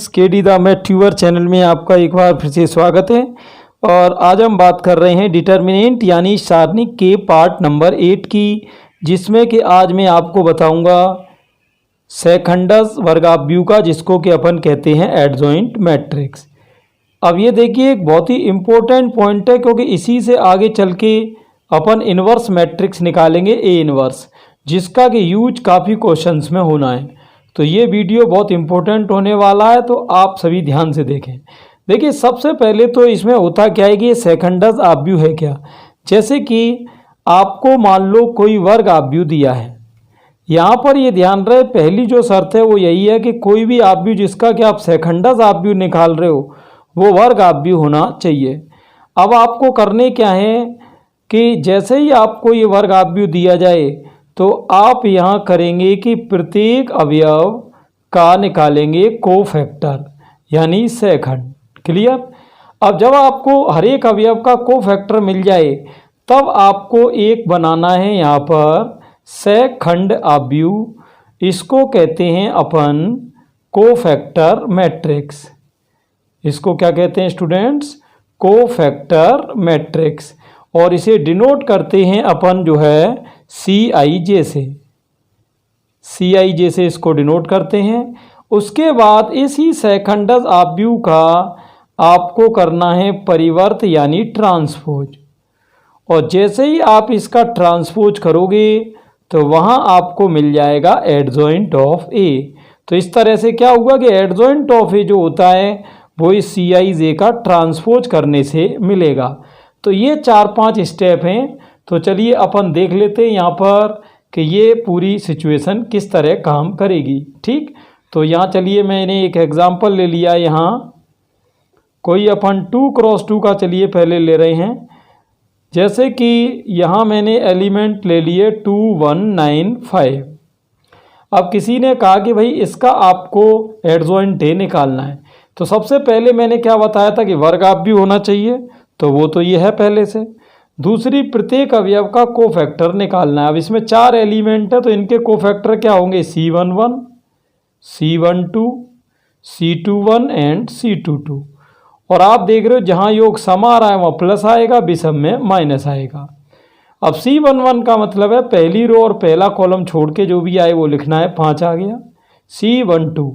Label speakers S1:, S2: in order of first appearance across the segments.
S1: Friends, KD the math tuber channel में आपका एक बार फिर से स्वागत है। और आज हम बात कर रहे हैं डिटर्मिनेंट यानी सारणी के पार्ट नंबर 8 की, जिसमें कि आज मैं आपको बताऊंगा सेकंडस वर्गाव्यू का, जिसको कि अपन कहते हैं एडजॉइंट मैट्रिक्स। अब ये देखिए एक बहुत ही इम्पोर्टेंट पॉइंट है, क्योंकि इसी से आगे चल के अपन इन्वर्स मैट्रिक्स निकालेंगे, ए इन्वर्स, जिसका कि यूज काफ़ी क्वेश्चंस में होना है। तो ये वीडियो बहुत इंपॉर्टेंट होने वाला है, तो आप सभी ध्यान से देखें। देखिए सबसे पहले तो इसमें होता क्या है कि ये सेकंडस आव्यूह है क्या। जैसे कि आपको मान लो कोई वर्ग आव्यूह दिया है, यहाँ पर ये ध्यान रहे पहली जो शर्त है वो यही है कि कोई भी आव्यूह जिसका कि आप सेकंडस आव्यूह निकाल रहे हो वो वर्ग आव्यूह होना चाहिए। अब आपको करने क्या है कि जैसे ही आपको ये वर्ग आव्यूह दिया जाए तो आप यहाँ करेंगे कि प्रत्येक अवयव का निकालेंगे कोफैक्टर यानी सहखंड। क्लियर। अब जब आपको हर एक अवयव का कोफैक्टर मिल जाए तब आपको एक बनाना है यहाँ पर सहखंड आव्यूह। इसको कहते हैं अपन कोफैक्टर मैट्रिक्स। इसको क्या कहते हैं स्टूडेंट्स? Cofactor matrix. और इसे डिनोट करते हैं अपन जो है CIJ से। CIJ से इसको डिनोट करते हैं। उसके बाद इसी सेकंडस आव्यूह का आपको करना है परिवर्त यानी ट्रांसपोज। और जैसे ही आप इसका ट्रांसपोज करोगे तो वहाँ आपको मिल जाएगा एडजॉइंट ऑफ ए। तो इस तरह से क्या हुआ कि एडजॉइंट ऑफ ए जो होता है वो इस CIJ का ट्रांसपोज करने से मिलेगा। तो ये 4-5 स्टेप हैं। तो चलिए अपन देख लेते हैं यहाँ पर कि ये पूरी सिचुएशन किस तरह काम करेगी। ठीक, तो यहाँ चलिए मैंने एक एग्जांपल ले लिया। यहाँ कोई अपन 2x2 का चलिए पहले ले रहे हैं। जैसे कि यहाँ मैंने एलिमेंट ले लिए 2 1 9 5। अब किसी ने कहा कि भाई इसका आपको एडजॉइंट ए निकालना है, तो सबसे पहले मैंने क्या बताया था कि वर्ग आव्यूह होना चाहिए, तो वो तो ये है पहले से। दूसरी, प्रत्येक अवयव का कोफैक्टर निकालना है। अब इसमें 4 एलिमेंट है तो इनके कोफैक्टर क्या होंगे? C11, C12, C21 and C22। और आप देख रहे हो जहाँ योग सम आ रहा है वहाँ प्लस आएगा, विषम में माइनस आएगा। अब C11 का मतलब है पहली रो और पहला कॉलम छोड़ के जो भी आए वो लिखना है, 5 आ गया। C12,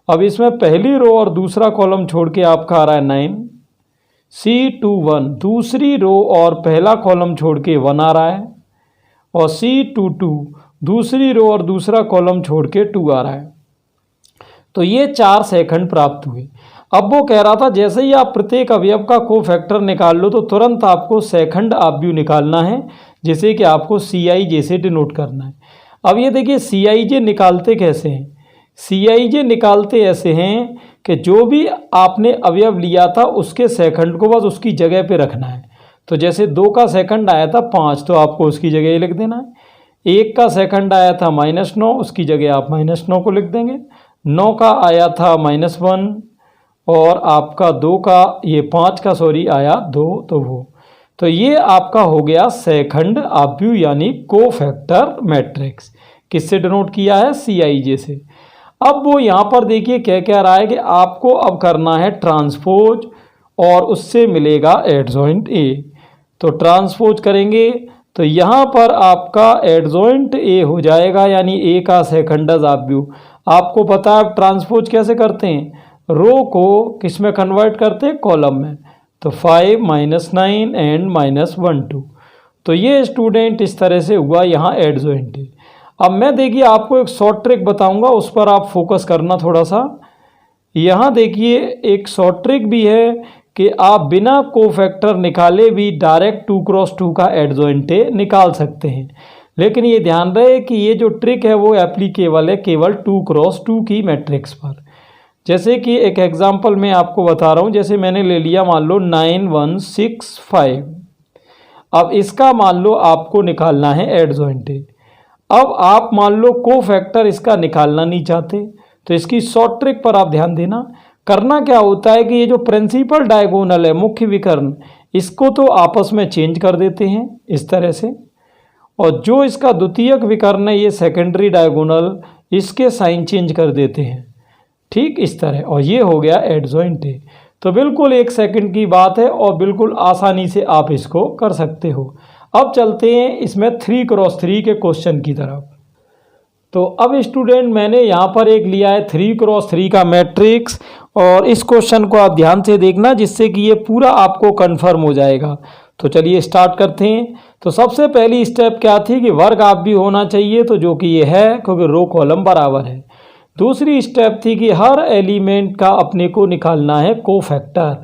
S1: अब इसमें पहली रो और दूसरा कॉलम छोड़ के आपका आ रहा है 9। C21, दूसरी रो और पहला कॉलम छोड़ के 1 आ रहा है। और C22, दूसरी रो और दूसरा कॉलम छोड़ के 2 आ रहा है। तो ये 4 सेकंड प्राप्त हुए। अब वो कह रहा था जैसे ही आप प्रत्येक अवयव का कोफैक्टर निकाल लो तो तुरंत आपको सेकंड आव्यूह निकालना है, जिसे कि आपको CIJ से डिनोट करना है। अब ये देखिए CIJ निकालते कैसे हैं? CIJ निकालते ऐसे हैं कि जो भी आपने अवयव लिया था उसके सेकंड को बस उसकी जगह पे रखना है। तो जैसे 2 का सेकंड आया था 5, तो आपको उसकी जगह ही लिख देना है। 1 का सेकंड आया था -9, उसकी जगह आप -9 को लिख देंगे। 9 का आया था -1 और आपका 2 का ये 5 का आया 2, तो वो। तो ये आपका हो गया सेकंड आव्यूह यानी कोफैक्टर मैट्रिक्स। किससे डिनोट किया है? CIJ से। अब वो यहाँ पर देखिए क्या रहा है कि आपको अब करना है ट्रांसपोज और उससे मिलेगा एडजॉइंट ए। तो ट्रांसपोज करेंगे तो यहाँ पर आपका एडजॉइंट ए हो जाएगा, यानी ए का सेकंडस आव्यूह। आपको पता है ट्रांसपोज कैसे करते हैं? रो को किस में कन्वर्ट करते हैं? कॉलम में। तो 5 -9 एंड -1 2। तो ये स्टूडेंट इस तरह से हुआ यहाँ एडजॉइंट ए। अब मैं देखिए आपको एक शॉर्ट ट्रिक बताऊंगा, उस पर आप फोकस करना थोड़ा सा। यहाँ देखिए एक शॉर्ट ट्रिक भी है कि आप बिना कोफैक्टर निकाले भी डायरेक्ट 2x2 का एडजॉइंट ए निकाल सकते हैं। लेकिन ये ध्यान रहे कि ये जो ट्रिक है वो एप्लीकेबल है केवल 2x2 की मैट्रिक्स पर। जैसे कि एक एग्जांपल मैं आपको बता रहा हूँ। जैसे मैंने ले लिया मान लो 9 1 6 5। अब इसका मान लो आपको निकालना है एडजॉइंट ए। अब आप मान लो कोफैक्टर इसका निकालना नहीं चाहते, तो इसकी शॉर्ट ट्रिक पर आप ध्यान देना। करना क्या होता है कि ये जो प्रिंसिपल डायगोनल है, मुख्य विकर्ण, इसको तो आपस में चेंज कर देते हैं इस तरह से। और जो इसका द्वितीयक विकर्ण है, ये सेकेंडरी डायगोनल, इसके साइन चेंज कर देते हैं। ठीक इस तरह, और ये हो गया एडजॉइंट ए। तो बिल्कुल 1 सेकंड की बात है और बिल्कुल आसानी से आप इसको कर सकते हो। अब चलते हैं इसमें 3x3 के क्वेश्चन की तरफ। तो अब स्टूडेंट मैंने यहाँ पर एक लिया है 3x3 का मैट्रिक्स, और इस क्वेश्चन को आप ध्यान से देखना जिससे कि ये पूरा आपको कंफर्म हो जाएगा। तो चलिए स्टार्ट करते हैं। तो सबसे पहली स्टेप क्या थी कि वर्ग आप भी होना चाहिए, तो जो कि ये है क्योंकि रो कॉलम बराबर है। दूसरी स्टेप थी कि हर एलिमेंट का अपने को निकालना है कोफैक्टर।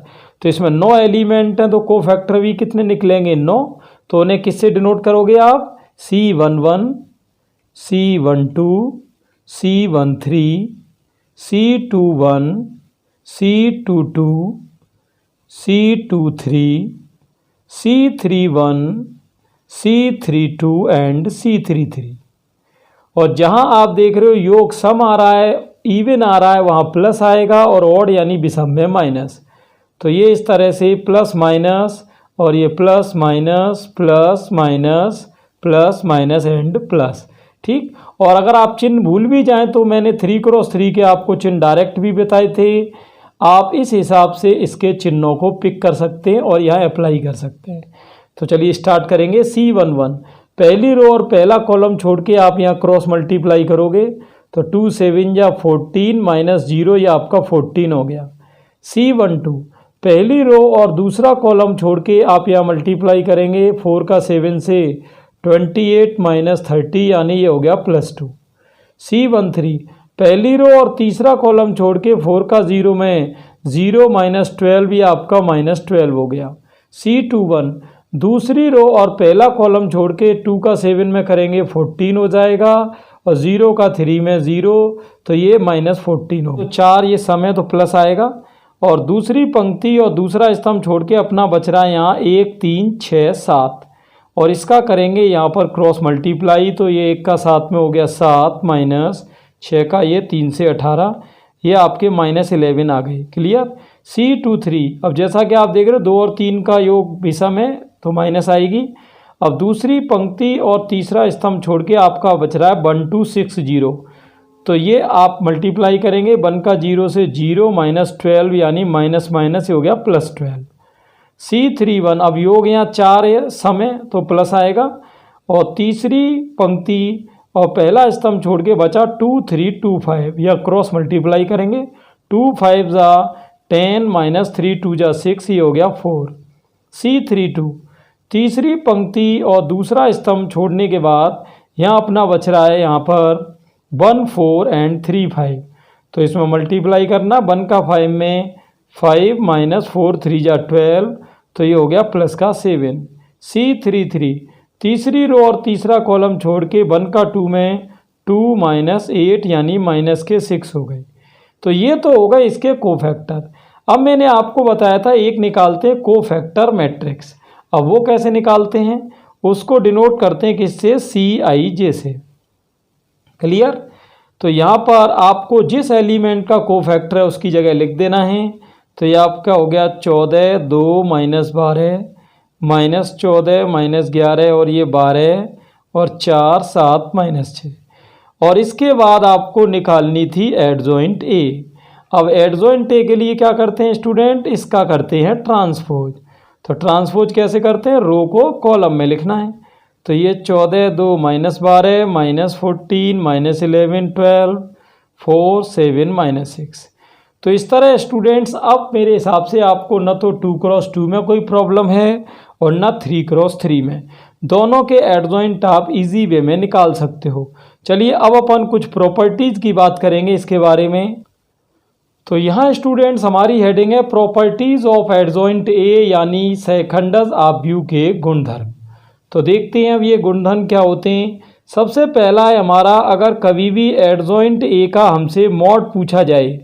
S1: तो इसमें 9 एलिमेंट हैं तो कोफैक्टर भी कितने निकलेंगे, 9। तो उन्हें किससे डिनोट करोगे आप, C11, C12, C13, C21, C22, C23, C31, C32 and C33। और जहां आप देख रहे हो योग सम आ रहा है, इवन आ रहा है, वहां प्लस आएगा, और ऑड यानी विषम में माइनस। तो ये इस तरह से प्लस माइनस, और ये plus minus plus minus plus minus and plus. ठीक, और अगर आप चिन्ह भूल भी जाएं तो मैंने 3x3 के आपको चिन्ह डायरेक्ट भी बताए थे, आप इस हिसाब से इसके चिन्हों को पिक कर सकते हैं और यहाँ अप्लाई कर सकते हैं। तो चलिए स्टार्ट करेंगे। C11 पहली रो और पहला कॉलम छोड़ के आप यहाँ क्रॉस मल्टीप्लाई करोगे तो 2 7 या 14 माइनस 0 या आपका 14 हो गया। C12 पहली रो और दूसरा कॉलम छोड़ के आप यहाँ मल्टीप्लाई करेंगे, 4 का 7 से 28 माइनस 30 यानी ये हो गया +2। C13 पहली रो और तीसरा कॉलम छोड़ के 4 का 0 में 0 माइनस 12 ये आपका -12 हो गया। C21 दूसरी रो और पहला कॉलम छोड़ के 2 का 7 में करेंगे 14 हो जाएगा, और 0 का 3 में 0 तो ये -14 हो। तो 4 ये सम है तो प्लस आएगा, और दूसरी पंक्ति और दूसरा स्तंभ छोड़ के अपना बच रहा है यहाँ 1 3 6 7, और इसका करेंगे यहाँ पर क्रॉस मल्टीप्लाई। तो ये 1 का 7 में हो गया 7 माइनस 6 का ये 3 से 18, ये आपके -11 आ गए। क्लियर। C23 अब जैसा कि आप देख रहे हो 2 और 3 का योग विषम है तो माइनस आएगी। अब दूसरी पंक्ति और तीसरा स्तंभ छोड़ के आपका बच रहा है 1 2 6 0, तो ये आप मल्टीप्लाई करेंगे 1 का 0 से 0 -12 यानी माइनस माइनस हो गया +12। C31 अब योग यहाँ 4 है सम है तो प्लस आएगा, और तीसरी पंक्ति और पहला स्तंभ छोड़ के बचा 2 3 2 5, या क्रॉस मल्टीप्लाई करेंगे 2 5 जा 10 माइनस 3 2 जा 6, ये हो गया 4। C32 तीसरी पंक्ति और दूसरा स्तंभ छोड़ने के बाद यहाँ अपना बच रहा है यहाँ पर 1 4 एंड 3 5, तो इसमें मल्टीप्लाई करना 1 का 5 में 5 माइनस 4 3 जा 12, तो ये हो गया प्लस का 7। C33 तीसरी रो और तीसरा कॉलम छोड़ के 1 का 2 में 2 माइनस 8 यानी माइनस के 6 हो गए। तो ये तो होगा इसके कोफैक्टर। अब मैंने आपको बताया था एक निकालते हैं कोफैक्टर मैट्रिक्स। अब वो कैसे निकालते हैं, उसको डिनोट करते हैं किससे, CIJ से। क्लियर। तो यहाँ पर आपको जिस एलिमेंट का कोफैक्टर है उसकी जगह लिख देना है। तो ये आपका हो गया 14 2 माइनस 12 माइनस 14 माइनस 11 और ये 12 और 4 7 माइनस 6, और इसके बाद आपको निकालनी थी एडजॉइंट ए। अब एडजॉइंट ए के लिए क्या करते हैं स्टूडेंट, इसका करते हैं ट्रांसपोज। तो ट्रांसपोज कैसे करते हैं, रो को कॉलम में लिखना है। तो ये 14 2 माइनस 12 माइनस 14 माइनस 11 12 4 7 माइनस 6। तो इस तरह स्टूडेंट्स अब मेरे हिसाब से आपको न तो 2x2 में कोई प्रॉब्लम है और न 3x3 में, दोनों के एडजॉइंट आप इजी वे में निकाल सकते हो। चलिए अब अपन कुछ प्रॉपर्टीज़ की बात करेंगे इसके बारे में। तो यहाँ स्टूडेंट्स हमारी हेडिंग है प्रॉपर्टीज़ ऑफ एडजॉइंट ए, यानी सहखंडज आव्यूह के गुणधर्म। तो देखते हैं अब ये गुणधर्म क्या होते हैं। सबसे पहला है हमारा, अगर कभी भी एडजॉइंट ए का हमसे मॉड पूछा जाए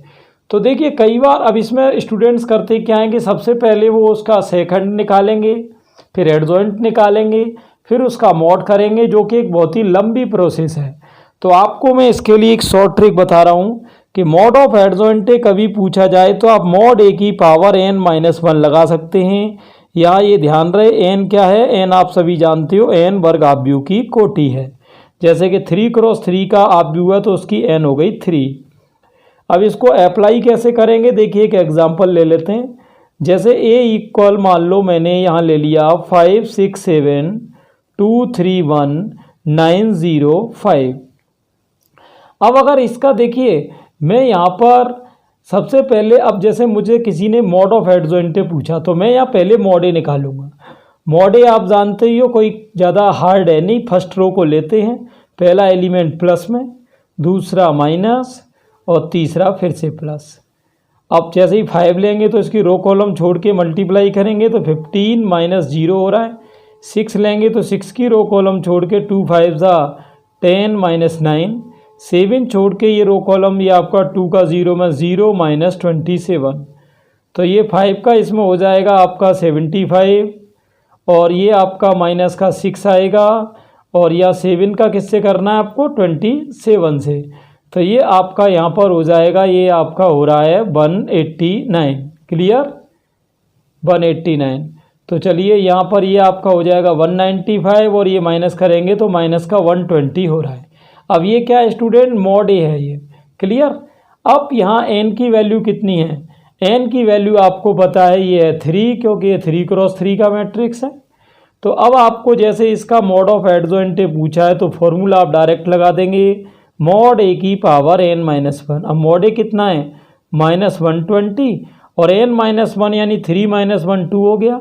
S1: तो देखिए कई बार अब इसमें स्टूडेंट्स करते क्या है कि सबसे पहले वो उसका सहखंड निकालेंगे, फिर एडजॉइंट निकालेंगे, फिर उसका मॉड करेंगे, जो कि एक बहुत ही लंबी प्रोसेस है। तो आपको मैं इसके लिए एक शॉर्ट ट्रिक बता रहा हूँ कि मॉड ऑफ एडजॉइंट ए कभी पूछा जाए तो आप मॉड ए की पावर n-1 लगा सकते हैं। यहाँ ये ध्यान रहे n क्या है, n आप सभी जानते हो n वर्ग आव्यूह की कोटि है। जैसे कि 3x3 का आव्यूह है तो उसकी n हो गई 3। अब इसको अप्लाई कैसे करेंगे, देखिए एक एग्जांपल ले लेते हैं। जैसे a इक्वल मान लो मैंने यहाँ ले लिया 567231905। अब अगर इसका देखिए मैं यहाँ पर सबसे पहले, अब जैसे मुझे किसी ने मॉड ऑफ एडजॉइंट पूछा तो मैं यहाँ पहले मॉड ए निकालूंगा। मॉड ए आप जानते ही हो कोई ज़्यादा हार्ड है नहीं। फर्स्ट रो को लेते हैं, पहला एलिमेंट प्लस में, दूसरा माइनस और तीसरा फिर से प्लस। अब जैसे ही 5 लेंगे तो इसकी रो कॉलम छोड़ के मल्टीप्लाई करेंगे तो 15 माइनस 0 हो रहा है। 6 लेंगे तो 6 की रो कॉलम छोड़ के 2 5 10 माइनस 9। 7 छोड़ के ये रो कॉलम, ये आपका 2 का 0 में 0 माइनस 27। तो ये 5 का इसमें हो जाएगा आपका 75 और ये आपका माइनस का 6 आएगा और या 7 का किससे करना है आपको 27 से। तो ये आपका यहाँ पर हो जाएगा, ये आपका हो रहा है 189। क्लियर, 189। तो चलिए यहाँ पर ये आपका हो जाएगा 195 और ये माइनस करेंगे तो माइनस का 120 हो रहा है। अब ये क्या है स्टूडेंट, मॉड ए है ये। क्लियर। अब यहाँ n की वैल्यू कितनी है, n की वैल्यू आपको पता है ये है 3, क्योंकि ये 3 क्रॉस 3 का मैट्रिक्स है। तो अब आपको जैसे इसका मॉड ऑफ एडजॉइंट पूछा है तो फॉर्मूला आप डायरेक्ट लगा देंगे, मॉड ए की पावर n माइनस 1। अब मॉड ए कितना है माइनस 120 और n माइनस 1 यानी 3 माइनस 1 2 हो गया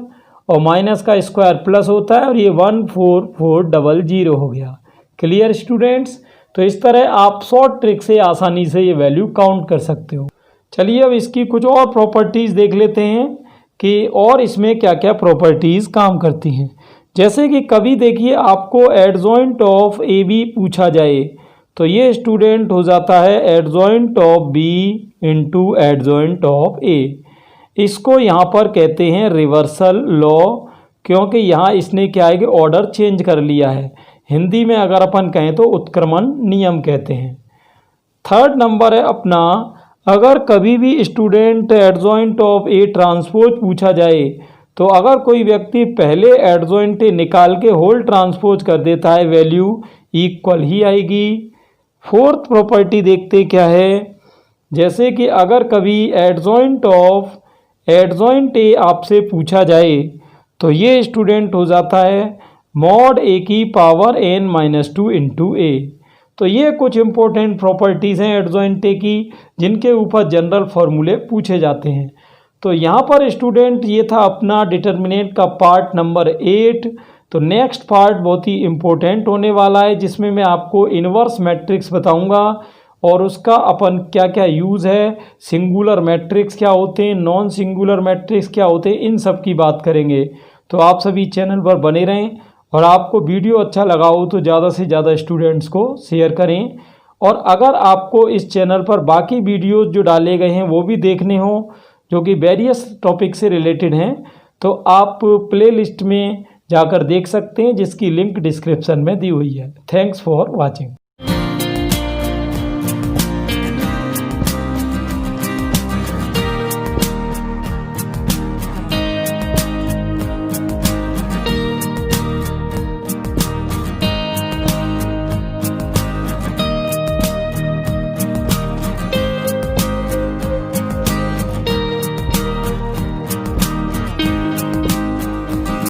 S1: और माइनस का स्क्वायर प्लस होता है और ये 14400 हो गया। Clear students. तो इस तरह आप शॉर्ट ट्रिक से आसानी से ये वैल्यू काउंट कर सकते हो। चलिए अब इसकी कुछ और प्रॉपर्टीज़ देख लेते हैं कि और इसमें क्या क्या प्रॉपर्टीज़ काम करती हैं। जैसे कि कभी देखिए आपको एडजॉइंट ऑफ ए बी पूछा जाए तो ये स्टूडेंट हो जाता है adjoint of B into adjoint of A. इसको यहाँ पर कहते हैं रिवर्सल लॉ, क्योंकि यहाँ इसने क्या है कि ऑर्डर चेंज कर लिया है। हिंदी में अगर अपन कहें तो उत्क्रमण नियम कहते हैं। थर्ड नंबर है अपना, अगर कभी भी student adjoint of A transpose पूछा जाए तो अगर कोई व्यक्ति पहले एडजॉइंट निकाल के होल ट्रांसपोज कर देता है वैल्यू इक्वल ही आएगी। फोर्थ प्रॉपर्टी देखते क्या है, जैसे कि अगर कभी एडजॉइंट ऑफ एडजॉइंट ए आपसे पूछा जाए तो ये स्टूडेंट हो जाता है मॉड ए की पावर n माइनस 2 इंटू ए। तो ये कुछ इंपॉर्टेंट प्रॉपर्टीज़ हैं एडजॉइंट ए की जिनके ऊपर जनरल फार्मूले पूछे जाते हैं। तो यहाँ पर स्टूडेंट ये था अपना डिटर्मिनेंट का पार्ट नंबर 8। तो नेक्स्ट पार्ट बहुत ही इम्पोर्टेंट होने वाला है जिसमें मैं आपको इन्वर्स मैट्रिक्स बताऊंगा और उसका अपन क्या क्या यूज़ है, सिंगुलर मैट्रिक्स क्या होते हैं, नॉन सिंगुलर मैट्रिक्स क्या होते हैं, इन सब की बात करेंगे। तो आप सभी चैनल पर बने रहें और आपको वीडियो अच्छा लगा हो तो ज़्यादा से ज़्यादा स्टूडेंट्स को शेयर करें। और अगर आपको इस चैनल पर बाकी वीडियोज़ जो डाले गए हैं वो भी देखने हो जो कि वेरियस टॉपिक से रिलेटेड हैं तो आप प्लेलिस्ट में जाकर देख सकते हैं जिसकी लिंक डिस्क्रिप्शन में दी हुई है। Thanks for watching.